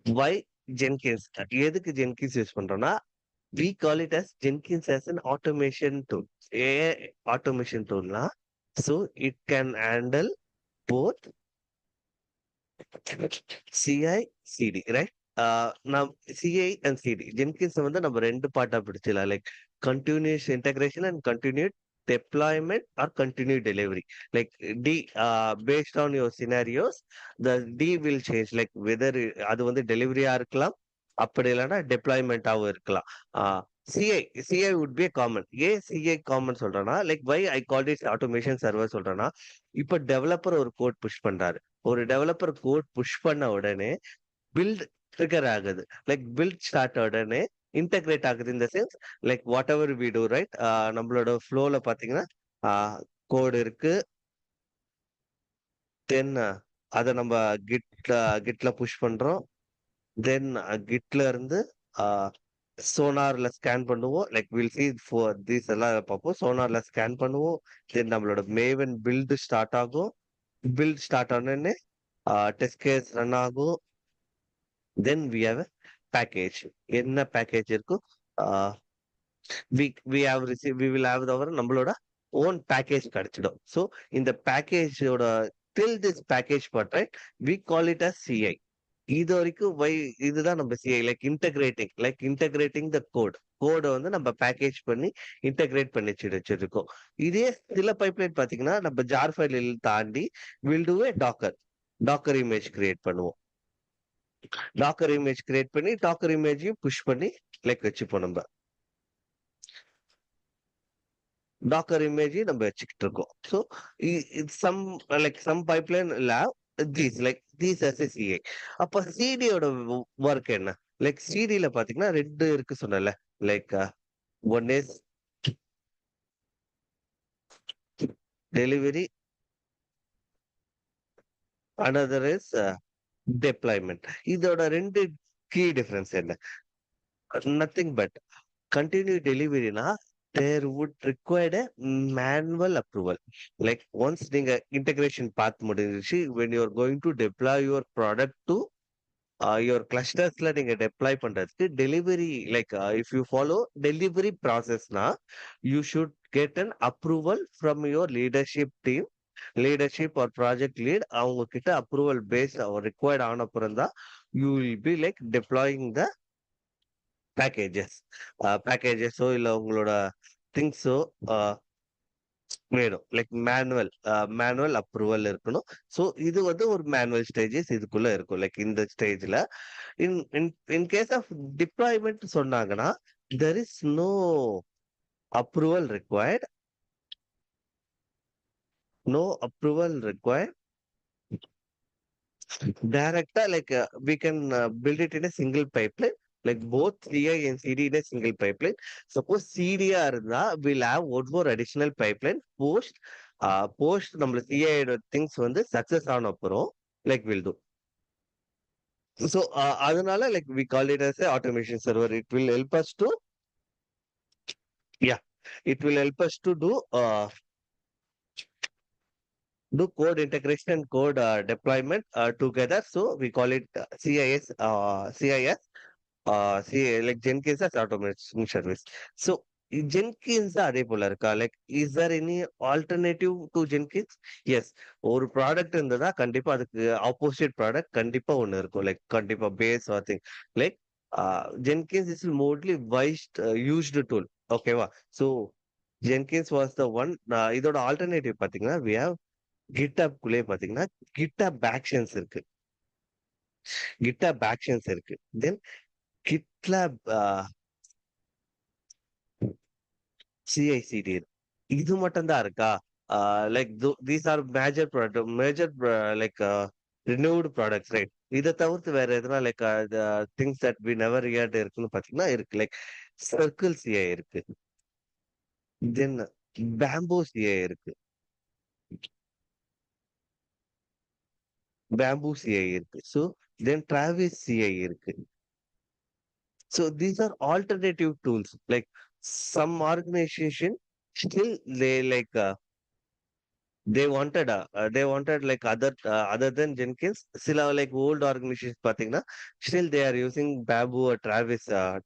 Why Jenkins? எதுக்கு Jenkins use பண்றோம்னா, we call it as Jenkins as an automation tool. AI automation toolனா, so it can handle both CI, CD, right? நம் CI and CD. Jenkins வந்து நம்ம 2 பார்ட்டா பிரிச்சுக்கலாம். Like continuous integration and continued deployment or continued delivery. Like D, based on your scenarios, the D will change. Like whether அது வந்து டெலிவரியா இருக்கலாம், அப்படி இல்லைன்னா டெப்ளாய்மெண்ட்டாகவும் இருக்கலாம். CI CI would be a common. ஏன் சிஐ காமன் சொல்றேன்னா, like why I call it automation server சொல்றேன்னா, இப்ப டெவலப்பர் ஒரு கோட் புஷ் பண்றாரு. ஒரு டெவலப்பர் கோட் புஷ் பண்ண உடனே பில்ட் ட்ரிகர் ஆகுது. லைக் பில்ட் ஸ்டார்ட் உடனே இன்டகிரேட் ஆகுது. இந்த sense like what ever we do right, நம்மளோட ஃப்ளோல பாத்தீங்கன்னா கோடு இருக்கு. தென் அதை நம்ம கிட்ல புஷ் பண்றோம். தென் கிட்ல இருந்து சோனார்ல ஸ்கேன் பண்ணுவோம். Like will see for these எல்லாம் பார்ப்போம். சோனார்ல ஸ்கேன் பண்ணுவோம். தென் நம்மளோட மேவன் பில்டு ஸ்டார்ட் ஆகும். பில்ட் ஸ்டார்ட் ஆனோடனே டெஸ்ட் கேஸ் ரன் ஆகும். Then we have package. என்ன பேக்கேஜ் இருக்கும்? வி வில் ஹேவ் அவர் நம்மளோட ஓன் பேக்கேஜ் கிடைச்சிடும். ஸோ இந்த பேக்கேஜோட till this package part right, we call it as CI. இது வரைக்கும் இதுதான் நம்ம சிஐ. லைக் இன்டகிரேட்டிங் த கோடை வந்து நம்ம பேக்கேஜ் பண்ணி இன்டகிரேட் பண்ணி வச்சிருக்கோம். இதே சில பைப்லைன் பாத்தீங்கன்னா நம்ம ஜார் ஃபைல் தாண்டி will do a docker image create பண்ணுவோம். டாக்கர் இமேஜ் கிரியேட் பண்ணி டாக்கர் இமேஜையும் புஷ் பண்ணி லைக் வச்சுப்போம். நம்ம டாக்கர் இமேஜையும் நம்ம வச்சுக்கிட்டு இருக்கோம். So some some pipeline leave these as a CI. அப்ப சிடியோட ஒர்க் என்ன? லைக் சிடில பாத்தீங்கன்னா 2 இருக்கு சொன்னல. Like one is delivery, another is deployment. இதோட 2 கீ டிஃபரன்ஸ் என்ன? Nothing but continue delivery na, there would require a manual approval. Like once நீங்க integration path முடிஞ்சிச்சு, when you are going to deploy your product to your clustersல நீங்க deploy பண்றதுக்கு delivery, like if you follow delivery process na, you should get an approval from your leadership team, leadership or project lead. அவங்க கிட்ட approval based or required ஆன அப்புறம் தான் you will be like deploying the packages. பேக்கேஜஸோ இல்ல உங்களோட திங்ஸோ வேணும். லைக் மேனுவல் அப்ரூவல் இருக்கணும். ஸோ இது வந்து ஒரு மேனுவல் ஸ்டேஜஸ் இதுக்குள்ள இருக்கும். லைக் இந்த ஸ்டேஜ்ல in in in case of deployment சொன்னாங்கன்னா, there is no approval required. No approval required. டைரக்டா like we can build it in a single pipeline, like both CI and CD in a single pipeline. Suppose CD இருந்தா we'll have one more additional pipeline post நம்ம CI things வந்து success ஆன அப்புறம் like we'll do. So அதனால like we call it as a automation server. It will help us to, yeah, it will help us to do code integration and code deployment together. So we call it CIS, like Jenkins as automation service. So Jenkins அதே போல இருக்கா? Like is there any alternative to Jenkins? Yes. ஒரு product இருந்ததா கண்டிப்பா அதுக்கு opposite product கண்டிப்பா ஒண்ணு இருக்கும். லைக் கண்டிப்பா base or thing. Like Jenkins is mostly used tool. ஓகேவா? So Jenkins was the one. இதோட ஆல்டர்னேட்டிவ் பாத்தீங்கன்னா we have GitHub குள்ளே பாத்தீங்கன்னா GitHub Actions இருக்கு. GitHub Actions இருக்கு. தென் GitLab CI/CD இருக்கு. இது மட்டும் தான் இருக்கா? Like these are major like renewed products right. இதை தவிர்த்து வேற எதுனா like things that we never heard இருக்குன்னு பாத்தீங்கன்னா இருக்கு. லைக் சர்க்கிள் சிஐ இருக்கு. தென் பேம்போ சிஐ இருக்கு. பேம்பு சிஐ இருக்கு. ஸோ தென் டிராவிஸ் சிஐ இருக்கு. So these are alternative tools. Like some organization still they like they wanted like other than Jenkins, சில like old organizations பாத்தீங்கன்னா still they are using Babu or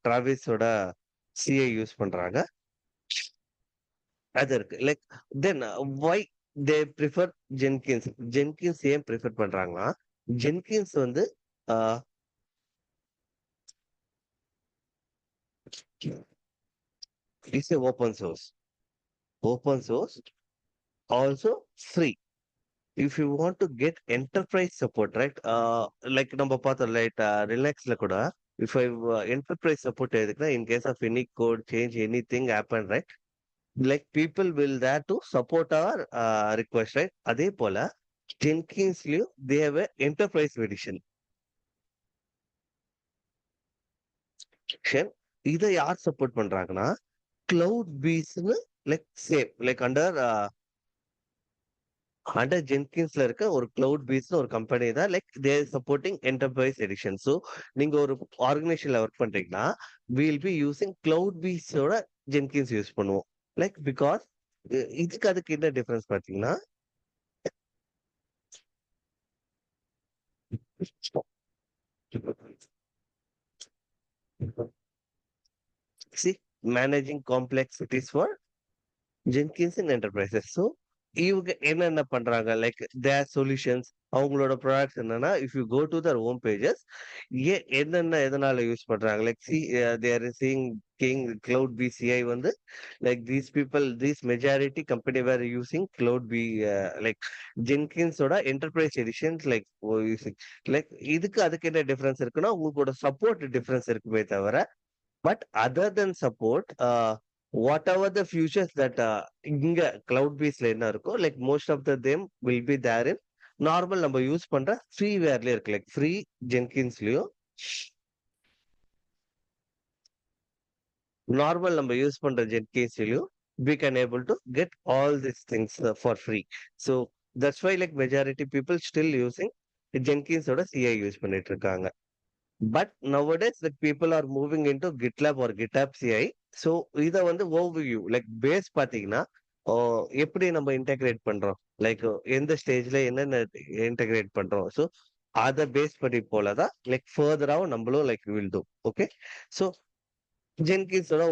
Travis ஓட CA use பண்றாங்க. அது இருக்கு like then why they prefer Jenkins. Jenkins ஏன் prefer பண்றாங்கன்னா Jenkins வந்து it's a open source also free. If you want to get enterprise support, right? Like நம்ம பார்த்தோம் light ரிலாக்ஸ்ல கூட if I enterprise support எதுக்குன்னா in case of any code change anything happen, right? Like people will there to support our request, right? அதே போல ஜென்கின்ஸ்லயும் they have a enterprise edition. இதை யார் support பண்றாங்கன்னா cloud பீஸ்னு லைக் சேம் லைக் அண்டர் ஜென்கின்ஸ்ல இருக்க ஒரு கிளவுட் பீஸ்னு ஒரு கம்பெனி தான் like their supporting enterprise edition. So நீங்க ஒரு ஆர்கனைசேஷன்ல ஒர்க் பண்றீங்கன்னா வில் பி யூசிங் கிளவுட் பீஸோட ஜென்கின்ஸ் யூஸ் பண்ணுவோம். லைக் பிகாஸ் இதுக்கு அதுக்கு என்ன டிஃபரன்ஸ் பார்த்தீங்கன்னா see managing complexities for Jenkins and enterprises. So இவங்க என்னென்ன பண்றாங்க லைக் தேர் சொல்யூஷன்ஸ் அவங்களோட ப்ராடக்ட்ஸ் என்னன்னா if you go to their home pages என்னென்ன எதனால யூஸ் பண்றாங்க like they're seeing king cloud BCI வந்து like these people these majority company were using cloud B like ஜென்கின்ஸோட enterprise editions like using like இதுக்கு அதுக்கு என்ன difference இருக்குன்னா உங்களோட சப்போர்ட் டிஃபரன்ஸ் இருக்குமே தவிர but other then support whatever the futures that இங்க கிளவுட் பேஸ்ல என்ன இருக்கோ like most of the them will be there in normal நம்ம யூஸ் பண்ற ஃப்ரீ வேர்லயே இருக்கு லைக் ஃப்ரீ ஜென்கின்ஸ்லயும் நார்மல் நம்ம யூஸ் பண்ற ஜென்கின்ஸ்லயும் we can able to get all these things for free. So that's why like majority people still using Jenkins ஓட CI use பண்ணிட்டு இருக்காங்க. But nowadays like people are moving into GitLab or GitHub CI. So இதை வந்து overview like base பார்த்தீங்கன்னா எப்படி நம்ம integrate பண்றோம் like எந்த ஸ்டேஜ்ல என்னென்ன இன்டெகிரேட் பண்றோம். ஸோ அதை பேஸ் பண்ணி போலதான் லைக் ஃபர்தராகவும் நம்மளும் like will do. Okay so ஜென்கின்ஸோட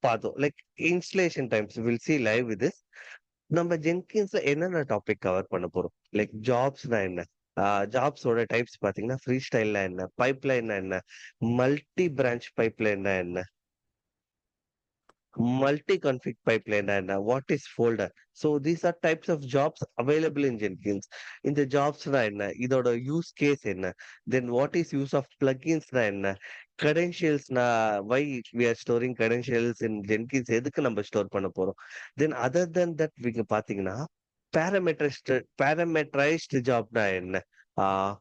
பார்த்தோம் like installation times will see live with this. நம்ம ஜென்கின்ஸ்ல என்னென்ன டாபிக் கவர் பண்ண போறோம் லைக் ஜாப்ஸ்னா என்ன, ஜாப்ஸோட டைப்ஸ் பாத்தீங்கன்னா ஃப்ரீ ஸ்டைல்னா என்ன, பைப்லைன்னா என்ன, மல்டி பிரான்ச் பைப்லைன்னா என்ன, multi-config pipeline and what is folder. So these are types of jobs available in Jenkins. In the jobs இதோட use case என்ன, then what is use of plugins என்ன, credentials why we are storing credentials in Jenkins எதுக்கு நம்ம store பண்ண போறோம். then other than that நீங்க பாத்தீங்கன்னா parameterized Jaffna என்ன, ஆஹ்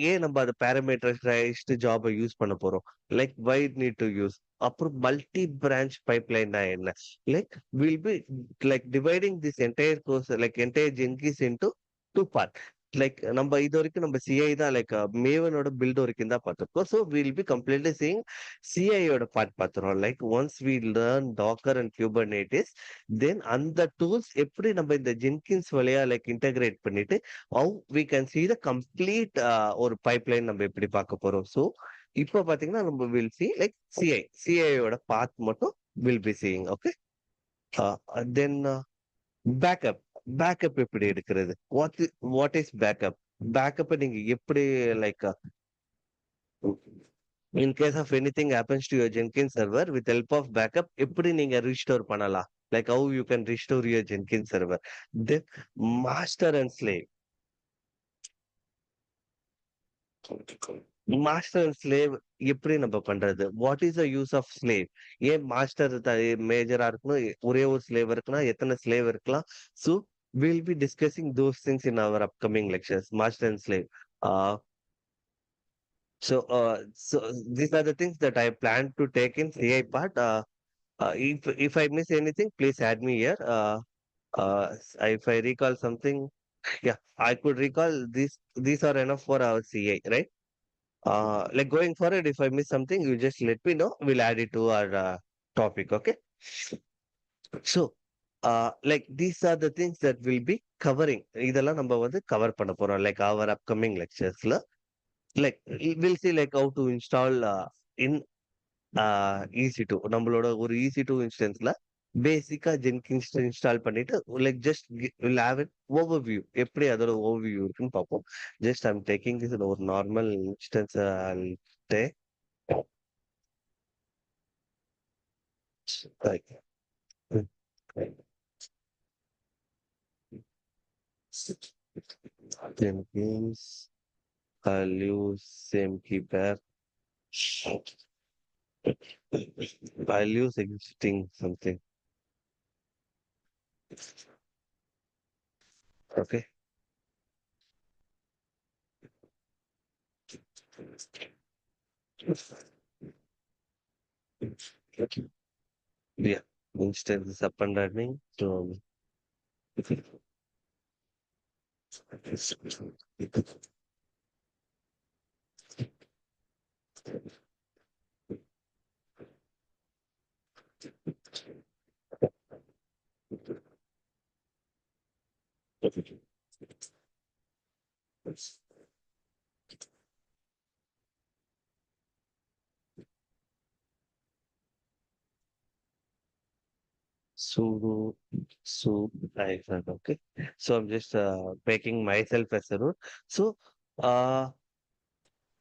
ஏன் நம்ம அதை பேராமீட்டரைஸ்டு ஜாபை யூஸ் பண்ண போறோம் like why need to use. அப்புறம் மல்டி பிரான்ச் பைப்லைன்னா என்ன like will be like dividing this entire course like entire Jenkins into two part. லைக் நம்ம இது வரைக்கும் நம்ம சிஐ தான் லைக் மேவனோட பில்ட் வரைக்கும் தான் பார்த்துருக்கோம். So will be completely seeing சிஐயோட பார்ட் பார்த்துருவோம். Like once we learn docker and Kubernetes then அந்த டூல்ஸ் எப்படி நம்ம இந்த ஜென்கின்ஸ் வழியா லைக் இன்டகிரேட் பண்ணிட்டு how we can see the complete ஒரு பைப்லைன் நம்ம எப்படி பார்க்க போறோம். ஸோ இப்போ பாத்தீங்கன்னா நம்ம வில் சி லைக் சிஐயோட பாத் மட்டும் will be seeing. Okay then backup எப்படி எடுக்கிறது, வாட் இஸ் பேக்கப். பேக்கப் நீங்க எப்படி like in case of any thing happens to your Jenkin server with help of backup எப்படி நீங்க ரீஸ்டோர் பண்ணலாம், like how you can restore your Jenkin server. Then master and slave. Master and slave எப்படி நம்ம பண்றது, what is the use of slave. ஏன் master மேஜரா இருக்கணும், ஒரே ஒரு ஸ்லேவ் இருக்குன்னா எத்தனை ஸ்லேவ் இருக்கலாம். So will be discussing those things in our upcoming lectures master and slave. So these are the things that I plan to take in CI part. If I miss anything, please add me here. Uh, if I recall something, yeah, I could recall these are enough for our CI, right? Like going forward, if I miss something, you just let me know. We'll add it to our topic. Okay. So Like these are the things that will be covering. இதெல்லாம் நம்ம வந்து cover பண்ண போறோம். Like our upcoming lecturesல. Like we'll see like how to install in EC2. நம்மளோட ஒரு EC2 இன்ஸ்டன்ஸ்ல பேசிக்கா Jenkins install பண்ணிட்டு like just will have it overview எப்படி அதோட ஓவர்வியூ இருக்குன்னு பார்ப்போம். ஜஸ்ட் ஐம் டேக்கிங் திஸ் ஒரு normal instance take like Jenkins. I'll use same keypad. I'll use existing something. Okay. Yeah. Instance is up and running. So so so I okay. So I'm just making myself as a root. So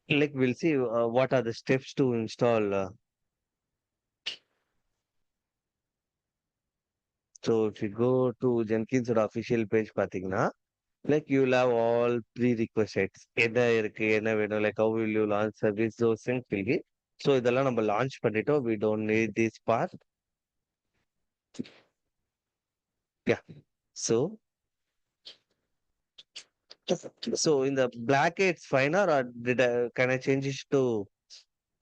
like we'll see what are the steps to install. So if you go to Jenkins official page, பாத்தீங்கன்னா like you'll have all prerequisites. என்ன இருக்கு என்ன வேணும் like how will you launch service those things will be. So இதெல்லாம் நம்ம launch பண்ணிட்டோம். We don't need this part. Yeah. So so in the black it's fine or can I change it to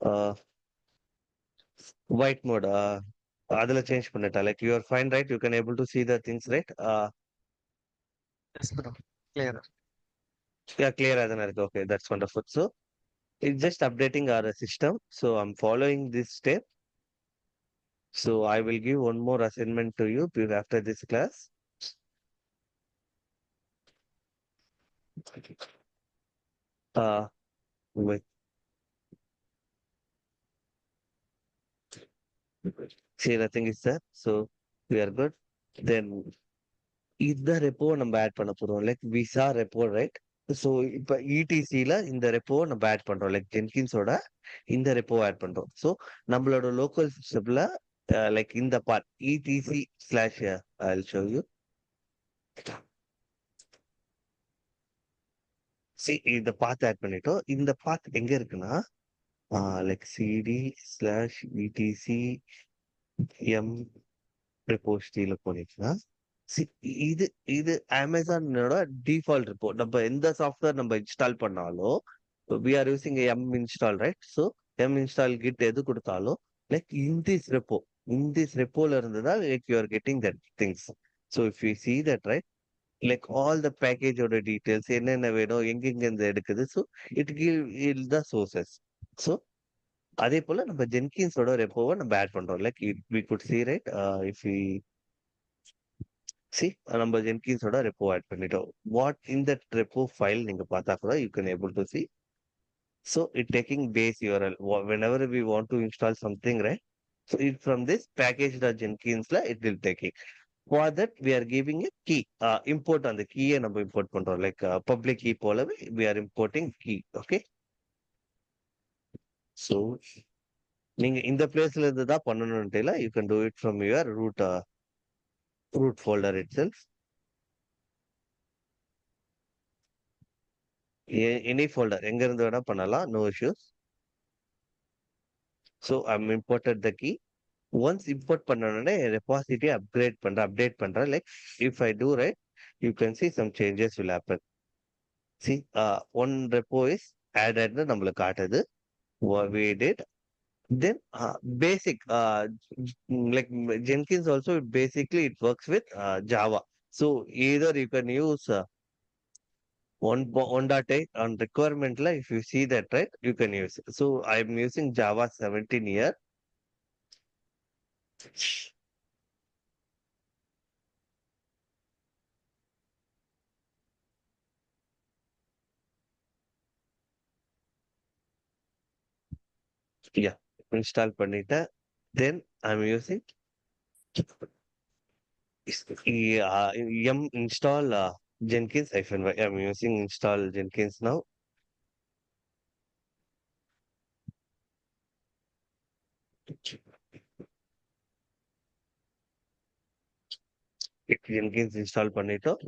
uh, white mode? அதுல change பண்ணிட்டா like you are fine right? You can able to see the things right? Yes, bro. Clear. Yeah, clear as an iருக்கு. Okay, that's wonderful. So it's just updating our system. So I'm following this step. So I will give one more assignment to you after this class. Uh, wait. See, nothing is there. So we are good. Then இந்த repo நம்ம add பண்ண போறோம் like visa repo right. So இப்போ இடிசியில இந்த repo நம்ம add பண்றோம் like ஜென்கின்ஸோட இந்த repo add பண்றோம். ஸோ நம்மளோட லோக்கல் சிஸ்டம்ல லைக் இந்த part etc slash I show you. இந்த பாத் ஆட் பண்ணிட்டோம். இந்த பாத் எங்க இருக்குன்னா லைக் சிடி ஸ்லாஷ் இடிசி எம் ரெப்போஸ்டில போனீங்கன்னா இது இது அமேசானோட டிஃபால்ட் ரிப்போர்ட். நம்ம எந்த சாஃப்ட்வேர் நம்ம இன்ஸ்டால் பண்ணாலும் we are using yum install right. So yum install git எது கொடுத்தாலும் லைக் இன் திஸ் ரெப்போல இருந்து தான் like you are getting that things. So if you see that right like all the பேக்கேஜோட டீட்டெயில்ஸ் என்னென்ன வேணும் எங்கெங்க இருந்து எடுக்குது. So it give all the sources. So அதே போல நம்ம ஜென்கின்ஸோட ரெப்போவை நம்ம ஆட் பண்றோம் like we could see right if see நம்ம ஜென்கின்ஸோட ரெப்போ ஆட் பண்ணிட்டோம். வாட் இந்த ரெப்போ ஃபைல் நீங்க பார்த்தா கூட you can able to see. So it taking base URL whenever we want to install something right. So it from this package.jenkinsல it will taking. For that we are giving a key import அந்த கீயை நம்ம import பண்றோம் like public key போலவே we are importing key. Okay. So நீங்க இந்த பிளேஸ்ல இருந்து தான் பண்ணணும்ட்டு இல்ல, you can do it from your root folder itself. Any folder எங்க இருந்து வேணா பண்ணலாம், no issues. So I'm imported the key. Once import பண்ணோடனே ரெபாசிட்டி அப்டேட் பண்றேன் like if I do right you can see some changes will happen. See one repo is ஆடட்னு நம்மளுக்கு காட்டுது. we did. Then basic like Jenkins also basically it works with Java. So either you can use 1.8 on requirement la if you see that right you can use. So I'm using Java 17 here. Yeah, install பண்ணிட்டேன். Then I'm using yum install Jenkins -y. I'm using install Jenkins now. Jenkins install பண்ணிட்டோம்.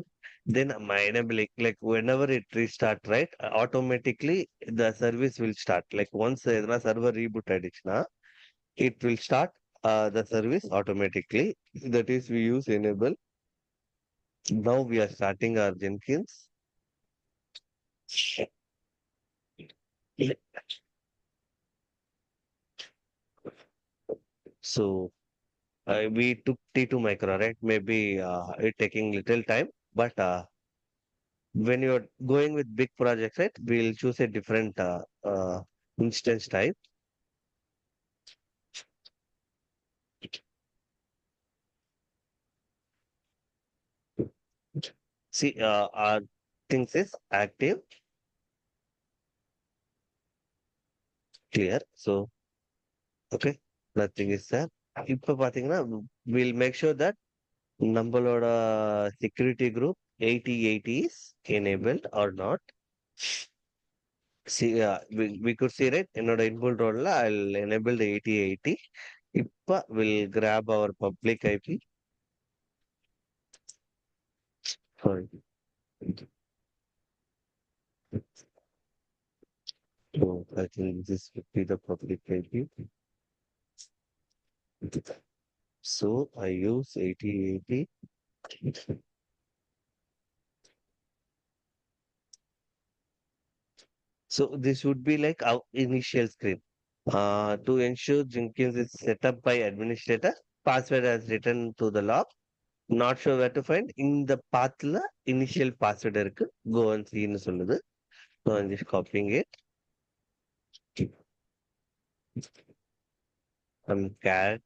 Then I'm enabling, like whenever it restart, right? Automatically the service will start. Like once எதனா server reboot ஆயிடுச்சுன்னா, it will start the service automatically. That is we use enable. Now we are starting our Jenkins. So we took T2 micro, right? Maybe it taking little time, but when you're going with big projects, right, we'll choose a different instance type. See, our things is active, clear. So, okay, nothing is there. இப்போ பார்த்தீங்கன்னா we'll make sure that நம்மளோட security group 8080 is enabled or not. See, we could see, right, என்னோட inbuilt role I'll enable the 8080. இப்போ we'll grab our public IP. Sorry. So I think this would be the public IP. So I use 8080. So this would be like our initial screen. To ensure Jenkins is set up by administrator, password has written to the log. Not sure where to find. In the pathla initial password இருக்கு. Go and see ன்னு சொல்லுது. So I'm just copying it. Cat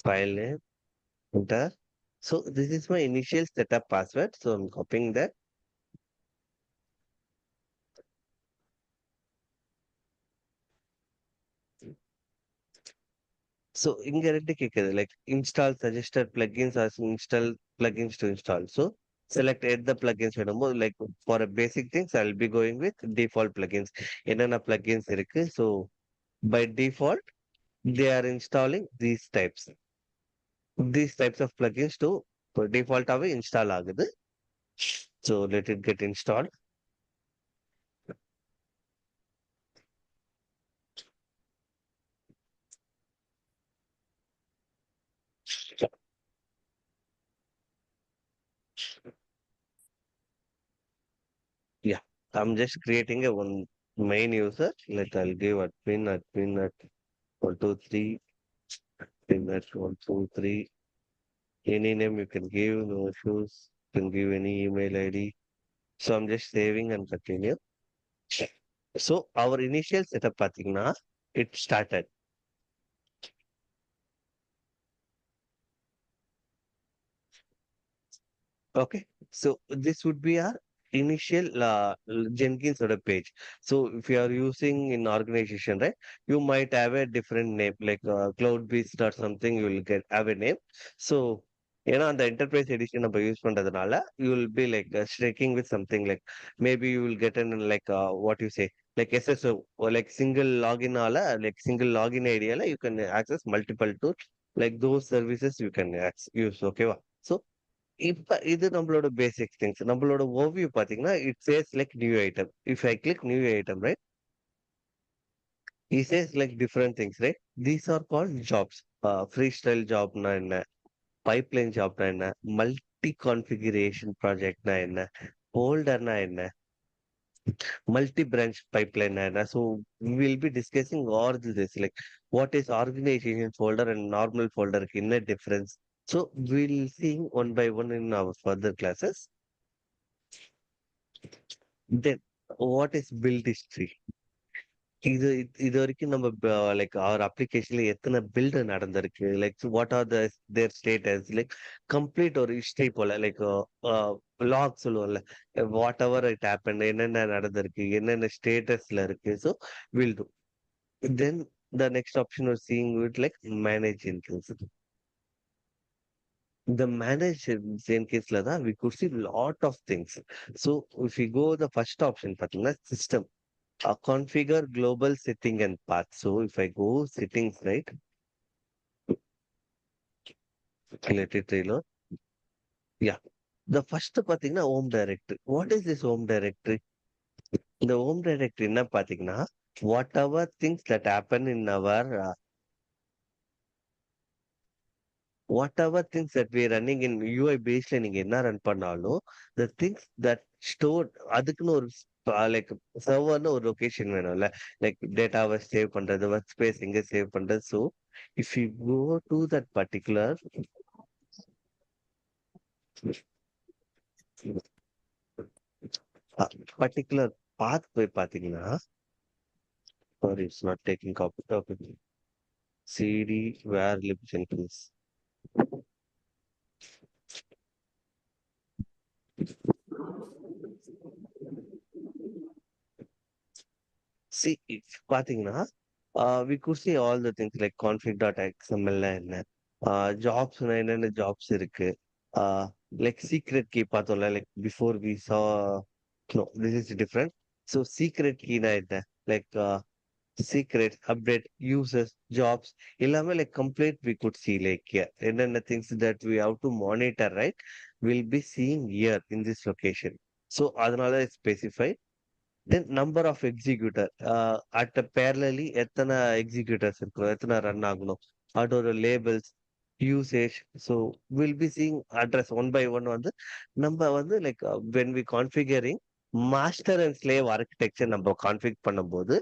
file name, enter. So this is my initial setup password. So I'm copying that. So இங்க ரெண்டு கேக்குது, like install suggested plugins as install plugins to install. So select the plugins வேணுமோ, like for a basic things I'll be going with default plugins. என்னென்ன plugins இருக்கு. So by default they are installing these types of plugins to default ஆவே install ஆகுது. So let it get installed. Yeah, I'm just creating a one main user. Let I'll give admin at 123, admin at 123. Any name you can give, no issues. You can give any email ID. So I'm just saving and continue. So our initial setup பார்த்தீங்கன்னா it started. Okay. So this would be our initial Jenkins sort of page. So if you are using in organization, right, you might have a different name like Cloud Beast or something. You will get have a name. So ஏன்னா அந்த enterprise edition நம்ம use பண்றதுனால you will be like streaking with something like maybe you will get an like what you say like SSO or like single login ஆல like single login idea you can access multiple tools like those services you can use. Okay வா. So இப்ப இது நம்மளோட basic things. நம்மளோட ஓவியூ பாத்தீங்கன்னா it chase like new item. If I click new item, right, it chase like different things, right. These are called jobs. Free style Jaffna என்ன, pipeline Jaffna என்ன, multi configuration ப்ராஜெக்ட்னா என்ன, ஃபோல்டர்னா என்ன, மல்டி பிரான்ச் பைப்லைன் என்ன. So will be discussing all this like what is organization folder and normal ஃபோல்டருக்கு என்ன difference. So will seeing one by one in our further classes. Then what is build history? இது இது வரைக்கும் நம்ம like அவர் அப்ளிகேஷன்ல எத்தனை build நடந்திருக்கு, like what are their status, like complete ஒரு history போல லைக் லாக் சொல்லுவோம்ல. வாட் எவர் இட் ஹேப்பன் என்னென்ன நடந்திருக்கு, என்னென்ன ஸ்டேட்டஸ்ல இருக்கு. So will do. Then the next option was seeing it like manage Jenkins. The manage Jenkins-ல தான் we could see lot of things. So if we go the first option பார்த்தீங்கன்னா system. Configure global setting and path. So if I go settings, right? Let it reload. Yeah. The first பாத்தீங்கன்னா home directory. What is this home directory? இந்த home directory என்ன பாத்தீங்கன்னா whatever things that happen in our whatever things that we running in UI based நீங்க என்ன run பண்ணாலும் the things that stored அதுக்குன்னு ஒரு like சர்வர்னு ஒரு லொகேஷன் வேணும்ல லைக் டேட்டாவை சேவ் பண்றது ஒர்க் ஸ்பேஸ் எங்க சேவ் பண்றது. So if you go to that particular particular path போய் பாத்தீங்கன்னா sorry it's not taking copy topic CD var lib Jenkins. See, பாத்தீங்கன்னா we could see all the things like config.xml என்ன ஜாப்ஸ்னா என்னென்ன jobs இருக்கு like secret key பார்த்தோம்ல like before we saw no this is different. So secret கீனா என்ன like secret update users jobs எல்லாமே like complete we could see like என்னென்ன things that we have to monitor right will be seeing here in this location. So அதனால specify. Then number of executor at parallel எத்தனை executors இருக்கணும் எத்தனை run ஆகணும் அதோட labels usage. So will be seeing address one by one வந்து நம்ம வந்து like when we configuring master and slave architecture நம்ம கான்ஃபிக் பண்ணும்போது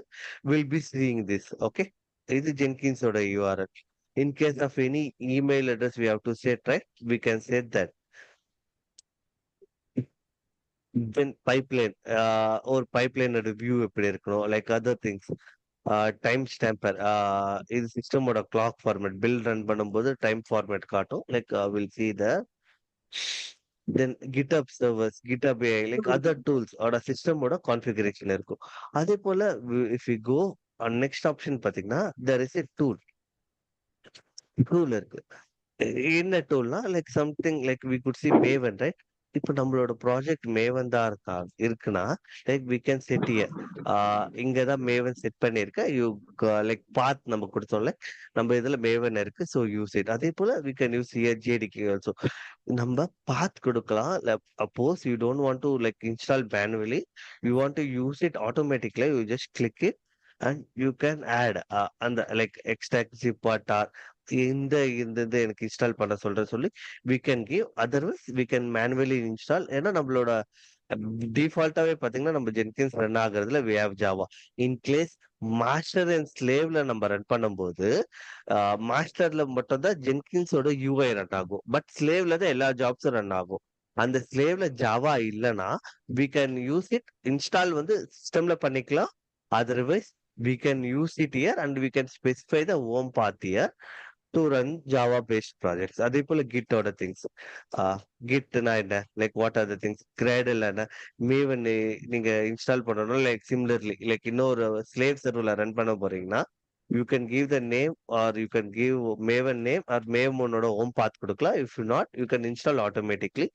will be seeing this. Okay, இது ஜென்கின்ஸோட URL. In case of any email address we have to set right we can set that. Then pipeline ஒரு பைப்லைனோட view எப்படி இருக்கணும் like other things time stamper இது சிஸ்டமோட கிளாக் ஃபார்மேட் பில் ரன் பண்ணும்போது time format காட்டும் like will see the. Then GitHub servers GitHub AI like other tools ஓட சிஸ்டமோட கான்ஃபிகரேஷன் இருக்கும். அதே போல if you go next option பாத்தீங்கன்னா தேர் இஸ் எ டூல் இருக்கு. என்ன டூல்னா like something like we could see Maven right. இப்போ நம்மளோட ப்ராஜெக்ட் மேவன் தான் இருக்குன்னா லைக் வி கேன் செட் இங்கதான் மேவன் செட் பண்ணிருக்க யூ லைக் பாத் நம்ம கொடுத்தோம்ல நம்ம இதுல மேவன் இருக்கு ஸோ யூஸ் இட். அதே போல we can use JDK also. நம்ம பாத் கொடுக்கலாம். Suppose you don't want to like install manually you want to use it automatically you just click it and you can add அந்த like extract zipped or இந்த இந்த இது எனக்கு install பண்ண சொல்ற சொல்லி we can give. Otherwise we can manually install. ஏன்னா நம்மளோட டிஃபால்ட்டாவே பாத்தீங்கன்னா நம்ம ஜென்கின்ஸ் ரன் ஆகுறதுல we have Java. In case master and ஸ்லேவ்ல நம்ம ரன் பண்ணும்போது மாஸ்டர்ல மட்டும் தான் ஜென்கின்ஸோட யூஐ ரன் ஆகும் பட் ஸ்லேவ்ல தான் எல்லா ஜாப்ஸும் ரன் ஆகும். அந்த ஸ்லேவ்ல ஜாவா இல்லைன்னா we can use it install வந்து சிஸ்டம்ல பண்ணிக்கலாம். Otherwise we can use it here and we can specify the home path here to run Java based projects. அதே போல Git ஓட திங்ஸ் கிட்னா என்ன like what are the things Gradle என்ன Maven நீங்க இன்ஸ்டால் பண்ணணும் லைக் சிமிலர்லி லைக் இன்னொரு slave சர்வர்ல ரன் பண்ண போறீங்கன்னா you can give the name or you can give Maven name or மேவனோட ஹோம் பாத் கொடுக்கலாம். If you not you can install automatically.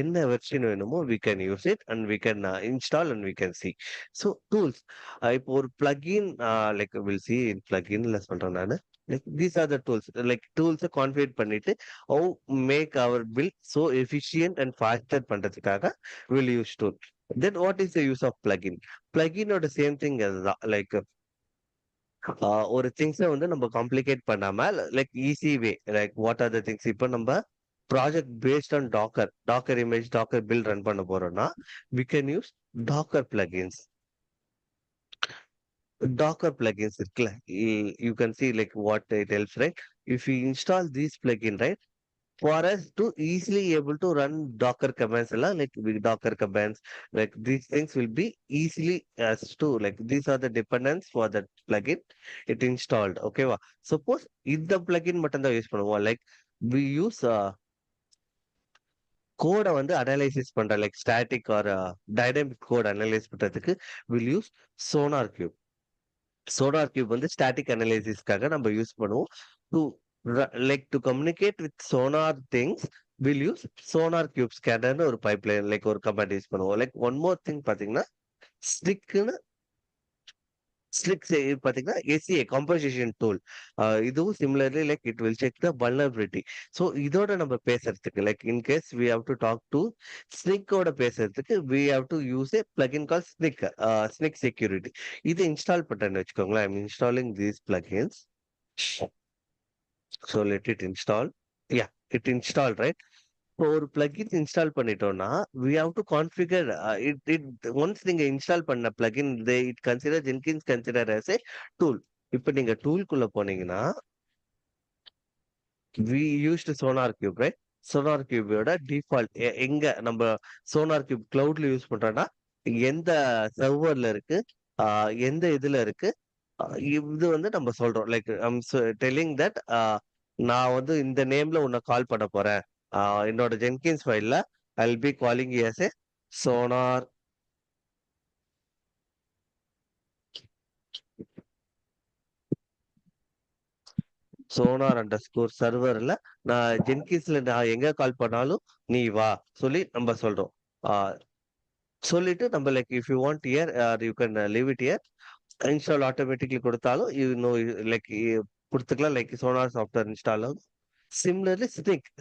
என்ன வெர்ஷன் வேணுமோ we can use it and we can install and we can see. So tools இப்போ ஒரு plugin like will C பிளகின்ல சொல்றேன் நான் like these are the tools like டூல்ஸை configure பண்ணிட்டு how make our build so efficient and faster பண்றதுக்காக will use tool. Then what is the use of plugin? பிளகினோட same thing அதுதான் like ஒரு திங்ஸை வந்து நம்ம காம்ப்ளிகேட் பண்ணாம like easy way like what are the things. இப்போ நம்ம project based on docker image docker build run பண்ண போறோம்னா we can use docker plugins. Docker plugins இருக்குல்ல you can see like what it helps right. If you install these plugin right for us to easily able to run Docker commands like with Docker commands like these things will be easily as to like these are the dependents for that plugin it installed. Okay வா suppose இந்த plugin மட்டும் தான் use பண்ணுவோம் like we use கோட வந்து analysis பண்ற like static or dynamic code analyse பண்றதுக்கு will use SonarQube. SonarQube வந்து ஸ்டாட்டிக் அனலைசிஸ்க்காக நம்ம யூஸ் பண்ணுவோம். To like to communicate with Sonar things will use SonarQube ஸ்கேனர்னு ஒரு பைப்லைன் லைக் ஒரு கமாண்ட் யூஸ் பண்ணுவோம். லைக் ஒன் மோர் திங் பாத்தீங்கன்னா ஸ்டிக்னு ஸ்லிக்ஸ் பாத்தீங்கன்னா எஸ்சிஏ காம்போசிஷன் டூல். இதுவும் similarly like it will check the vulnerability. So இதோட நம்ம பேசுறதுக்கு like in case we have to talk to ஸ்னிக்கோட பேசுறதுக்கு we have to use a plugin call Snyk. Snyk security இது இன்ஸ்டால் பண்றேன்னு வச்சுக்கோங்களேன். I am installing these plugins. So let it install. Yeah, it install right. இப்போ ஒரு plugin install பண்ணிட்டோம்னா we have to configure once நீங்க install பண்ண plugin it consider Jenkins consider as a tool. இப்போ நீங்க டூல்குள்ள போனீங்கன்னா we used sonar cube right. sonar cube ஓட default எங்க நம்ம sonar cube கிளவுட்ல யூஸ் பண்றோம்னா எந்த சர்வர்ல இருக்கு, எந்த இதுல இருக்கு, இது வந்து நம்ம சொல்றோம் லைக் ஐம் டெல்லிங் தட் நான் வந்து இந்த நேம்ல உன்னை கால் பண்ண போறேன். என்னோட ஜென்கின்ஸ் ஃபைல்ல I will be calling as a sonar sonar_serverல நான் ஜென்கின்ஸ்ல நான் எங்க கால் பண்ணாலும் நீ வா சொல்லி நம்ம சொல்றோம். சொல்லிட்டு நம்ம like if you want here you can leave it here. Install automatically கொடுத்தாலும் யூ நோ லைக் கொடுத்துக்கலாம். லைக் சோனார் சாஃப்ட்வேர் இன்ஸ்டால் ஆகும். சிமிலர்லி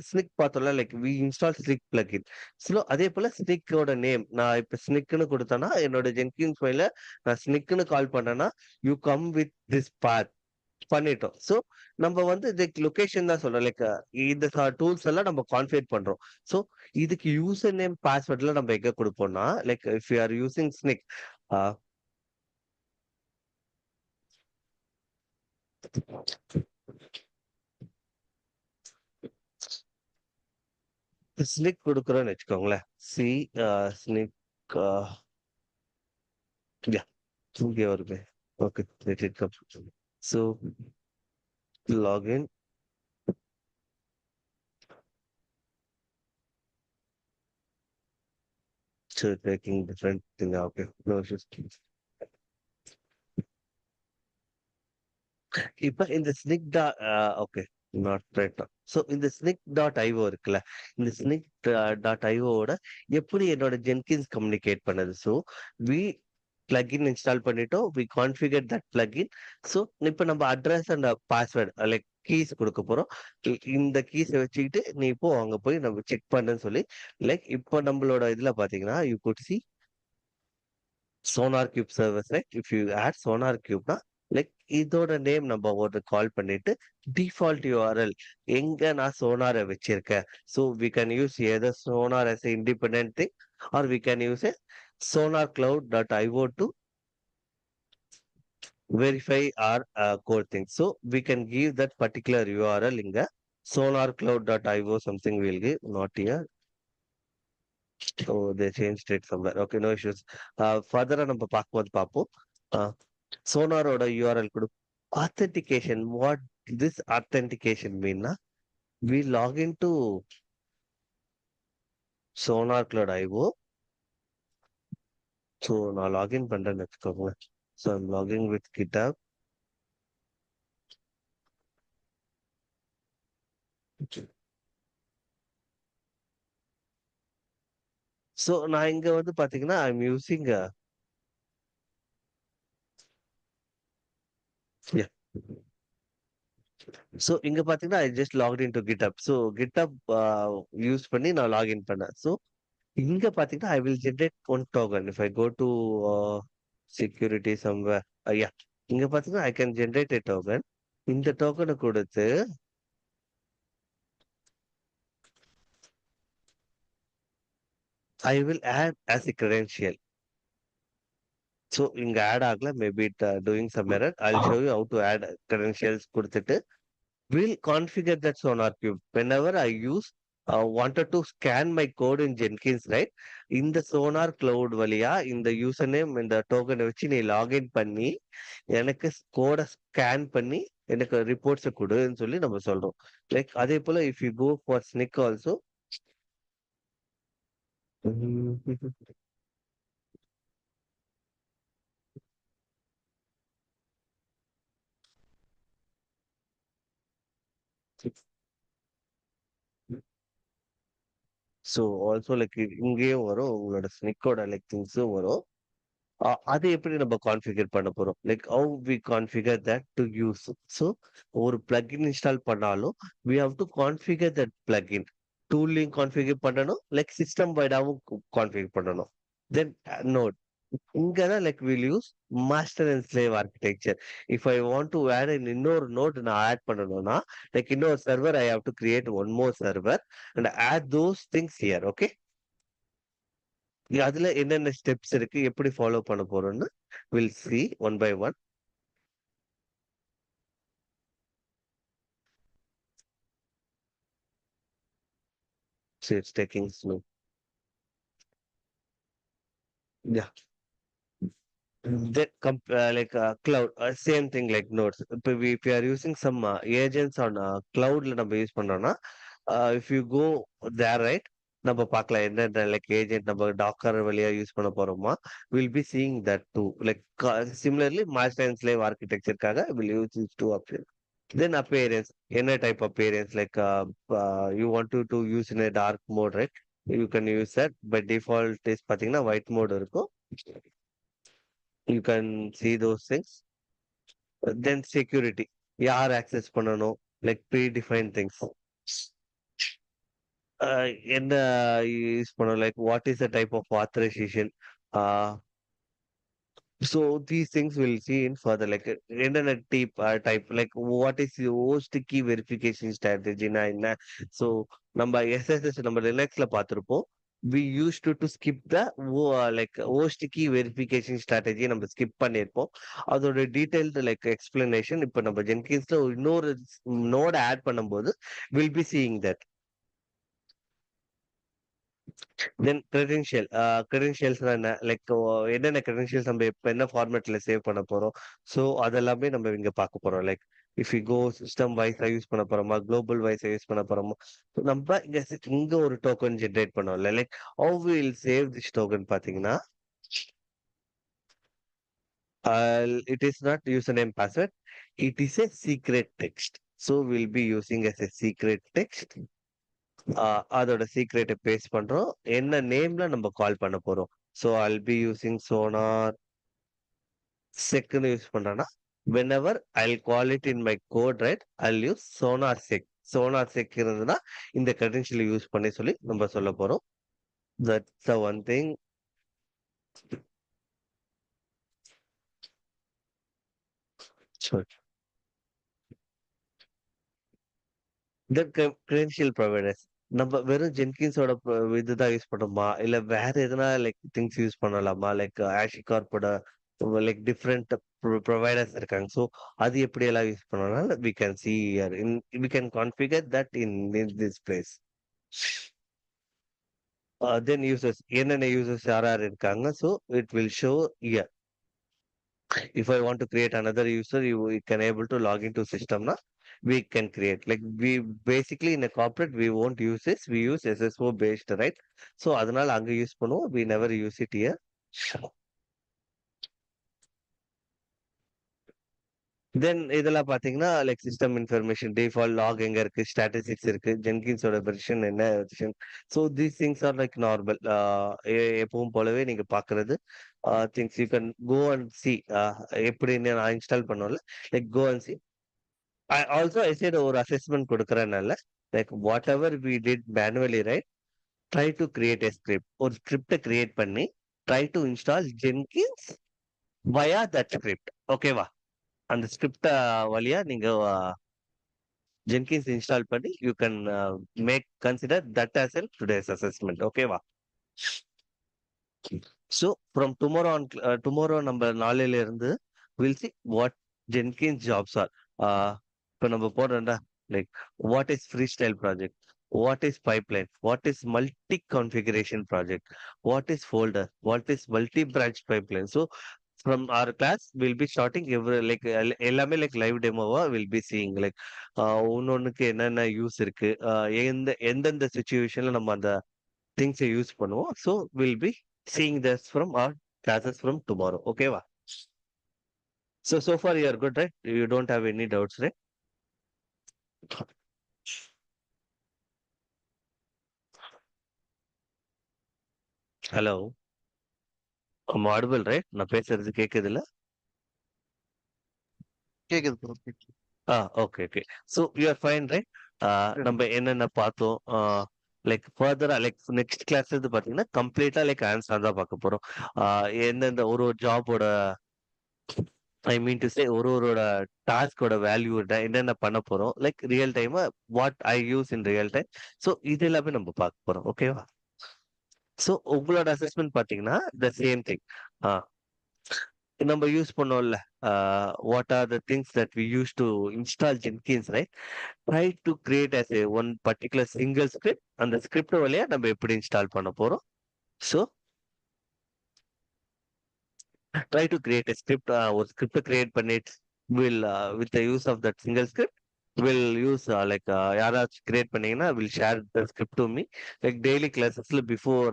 ஸ்னிக் பார்த்தோம்ல like we install Snyk plugin. So அதே போல ஸ்னிக்கோட நேம் நான் இப்போ ஸ்னிக்னு கொடுத்தேன்னா என்னோட ஜென்கின்ஸ் ஃபைல நான் ஸ்னிக்னு கால் பண்ணேன்னா you come with this path பண்ணிட்டோம். ஸோ நம்ம வந்து இதுக்கு லொகேஷன் தான் சொல்றோம். லைக் இந்த டூல்ஸ் எல்லாம் நம்ம கான்ஃபிகர் பண்றோம். ஸோ இதுக்கு யூசர் நேம் பாஸ்வேர்ட்ல நம்ம எங்க கொடுப்போம்னா like if you are using Snyk Snyk கொடுக்குறோம்னு வச்சுக்கோங்களேன். சி ஸ்னிக் யா இங்கே வருது. Okay let it come. So login. So taking different thing. Okay, no issues. இப்ப இந்த Snyk okay not right. So இந்த ஸ்னிக் டாட் ஐஓ இருக்குல்ல, இந்த Snyk dot ஐஓட எப்படி என்னோட ஜென்கின்ஸ் கம்யூனிகேட் பண்ணது. ஸோ வி பிளகின் இன்ஸ்டால் பண்ணிட்டோம், we configure that plugin. So இப்போ நம்ம address and password like keys கொடுக்க போறோம். இந்த கீஸை வச்சுக்கிட்டு நீ இப்போ அங்க போய் நம்ம செக் பண்ணுன்னு சொல்லி லைக் இப்போ நம்மளோட இதுல பாத்தீங்கன்னா you could see SonarQube servers right. If you add Sonar கியூப்னா லைக் இதோட நேம் நம்ம ஒரு கால் பண்ணிட்டு டிஃபால்ட் யூஆர்எல் எங்க நான் சோனாரை வச்சிருக்கேன். So we can use either Sonar as a independent thing or we can use a sonarcloud.io to verify our core thing. So we can give that particular URL in the sonarcloud.io something we'll give, not here. Oh, they changed it somewhere. Okay, no issues. Further நம்ம பார்க்கும்போது பார்ப்போம். சோனாரோட URL கொடு. authentication, what this authentication mean? We log into sonar cloud IO. So நான் login பண்றேன்னு வச்சுக்கோங்க. So I'm logging with GitHub. So நான் இங்க வந்து பாத்தீங்கன்னா I'm using yeah. ஸோ இங்க பாத்தீங்கன்னா I just logged in to GitHub. So GitHub use பண்ணி நான் லாகின் பண்ணேன். ஸோ இங்க பாத்தீங்கன்னா I will generate one token if I go to security somewhere. ஐயா இங்க பாத்தீங்கன்னா I can generate a token. இந்த டோக்கனை கொடுத்து I will add as a credential. So இங்க ஆட் ஆகல, maybe it doing some error. I'll show you how to add credentials கொடுத்துட்டு will configure that sonar cube whenever I use wanted to scan my code in Jenkins, right? இந்த sonar cloud வழியா இந்த user name இந்த டோக்கனை வச்சு நீ login பண்ணி எனக்கு கோடை ஸ்கேன் பண்ணி எனக்கு ரிப்போர்ட்ஸை கொடுன்னு சொல்லி நம்ம சொல்றோம். லைக் அதே போல if you go for Snyk also Mhm. So also like இங்கேயும் வரும் உங்களோட ஸ்னிக்கோட லைக் திங்ஸும் வரும். அது எப்படி நம்ம கான்ஃபிகர் பண்ண போறோம்? Like how we configure that to use. So ஒரு பிளக்இன் இன்ஸ்டால் பண்ணாலும் we have to configure that plugin. டூல்லையும் கான்ஃபிகர் பண்ணணும், லைக் சிஸ்டம் வைடாவும் கான்ஃபிகர் பண்ணணும். Then node. இங்க தான் like will use master and slave architecture. If I want to add இன்னொரு node நான் ஆட் பண்ணணும்னா லைக் இன்னொரு server I have to create one more server and add those things here. Okay, அதுல என்னென்ன steps இருக்கு, எப்படி ஃபாலோ பண்ண போறோம்னு will see one by one. So it's taking slow. Yeah. Then like cloud, same thing like nodes. If we are using some agents on cloud நம்ம use பண்றோம்னா, if you go there, right, நம்ம பார்க்கலாம் என்ன like agent நம்ம docker வழியா use பண்ண போறோமா, will be seeing that too. Like similarly master and slave ஆர்கிடெக்சருக்காக will use this two option. Then appearance, என்ன type appearance, like you want to use in a dark mode, right? You can use that. By default is பாத்தீங்கன்னா white mode இருக்கும். You can see those things. Then security, யார் access பண்ணணும், like predefined things. என்ன use பண்ணணும், like what is the type of authorization. uh, So these things we'll see in further, like internet type, like what is your host key verification strategy na என்ன. So நம்ம SSH நம்ம லினக்ஸ்ல பார்த்திருப்போம். We used to skip the like host key verification strategy நம்ம skip பண்ணியிருப்போம். அதோட detailed like explanation இப்போ நம்ம ஜென்கின்ஸ்ல இன்னொரு நோட ஆட் பண்ணும்போது we'll be seeing that. Then credential, கிரெடென்ஷியல்ஸ்னா என்ன, லைக் என்னென்ன கிரெடென்ஷியல்ஸ் நம்ம இப்ப என்ன ஃபார்மேட்ல சேவ் பண்ண போறோம். ஸோ அதெல்லாமே நம்ம இங்க பார்க்க போறோம். Like if you go system வைஸா யூஸ் பண்ண போறோமா, குளோபல் வைஸா யூஸ் பண்ண போறோமா. So நம்ம இங்க ஒரு டோக்கன் ஜென்ரேட் பண்ணோம்ல, like how will save this token பாத்தீங்கன்னா, it is not user name password, it is a secret text. So will be using as a secret text. அதோட சீக்ரெட்டை பேஸ்ட் பண்றோம், என்ன நேம்ல நம்ம கால் பண்ண போறோம். So I'll be using sonar secன்னு யூஸ் பண்றேன்னா, whenever I'll call it in my code, right, I'll use sonar sec. sonar sec இருந்ததுன்னா இந்த credential யூஸ் பண்ணி சொல்லி நம்ம சொல்ல போறோம். That's the one thing. Sure. Then credential providers, நம்ம வெறும் ஜென்கின்ஸோட இதுதான் யூஸ் பண்ணோமா, இல்ல வேற எதனா லைக் திங்ஸ் யூஸ் பண்ணலாமா, லைக் ஆஷிகார்போட லைக் டிஃப்ரெண்ட் ப்ரொவைடர்ஸ் இருக்காங்க. ஸோ அது எப்படி எல்லாம் யூஸ் பண்ணலாம், we can see here in, we can configure that in this place. Then users, என்னென்ன users யார் யார் இருக்காங்க, so it will show here. If I want to create another user, you can able to log into system na, we can create. Like we basically in a corporate we won't use this. We use SSO based, right? So அதனால அங்க use பண்ணுவோம். We never use it here. Then இதெல்லாம் பாத்தீங்கன்னா like system information, default log எங்க இருக்கு, statistics இருக்கு, ஜென்கின்ஸோட version என்ன version. So these things are like normal, எப்பவும் போலவே நீங்க பாக்குறது things. You can go and see எப்படி நான் இன்ஸ்டால் பண்ணோம்ல, like go and see. Also I side ஒரு அசஸ்மெண்ட் கொடுக்குறேன்னால, like what ever we did manually, right, try to create a script. ஒரு ஸ்கிரிப்டை கிரியேட் பண்ணி try to install Jenkins via that script. ஓகேவா, அந்த ஸ்கிரிப்ட வழியா நீங்க ஜென்கின்ஸ் இன்ஸ்டால் பண்ணி you can make consider that as an today's assessment. ஓகேவா. So from tomorrow on, tomorrow நம்ம நாளையில இருந்து will see what Jenkins jobs are. இப்போ நம்ம போடுறோம்டா, like what is free style project, what is pipeline, what is multi configuration project, what is folder, what is multi branch pipeline. So from our class we'll be starting every like எல்லாமே like live demoவா will be seeing like ஒன்னொன்னுக்கு என்னென்ன use இருக்கு, எந்தெந்த சுச்சுவேஷன்ல நம்ம அந்த things use பண்ணுவோம். So we'll be seeing this from our classes from tomorrow. Okay வா? So far you are good, right? You don't have any doubts, right? Hello. I'm audible, right? நான் பேசுறது கேக்குதுல்ல? கேக்குது bro. Okay okay. So you are fine, right? நம்ம என்னென்ன பார்த்தோம், like ஃபர்தரா like next class வந்து பார்த்தீங்கன்னா கம்ப்ளீட்டா லைக் ஆன்சர் தான் பார்க்க போறோம். எந்தெந்த ஒரு ஒரு ஜாபோட ஐ மீன் டு சே ஒரு டாஸ்கோட வேல்யூ என்னென்ன பண்ண போறோம், like real time what I use in real time. So இது எல்லாமே நம்ம பார்க்க போறோம். ஓகேவா? ஸோ உங்களோட அசஸ்மெண்ட் பார்த்தீங்கன்னா த சேம் திங். நம்ம யூஸ் பண்ணோம்ல, what are the things that we use to install Jenkins, right? Try to create as a one particular single script. அந்த ஸ்கிரிப்ட் வழியா நம்ம எப்படி இன்ஸ்டால் பண்ண போறோம். So try to create a script. ஒரு script create பண்ணிட்டு will with the use of that single script will use like யாராச்சும் create பண்ணீங்கன்னா will share the script to me. Like daily கிளாஸஸ்ல before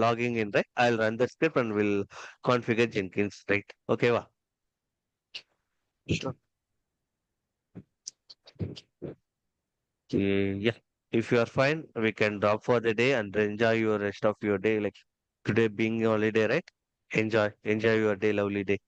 logging in, right? I will run the script and will configure Jenkins, right? ஓகேவா? Sure. Yeah. If you are fine, we can drop for the day and enjoy your rest of your day. Like today being a holiday, right? Enjoy your day, lovely day.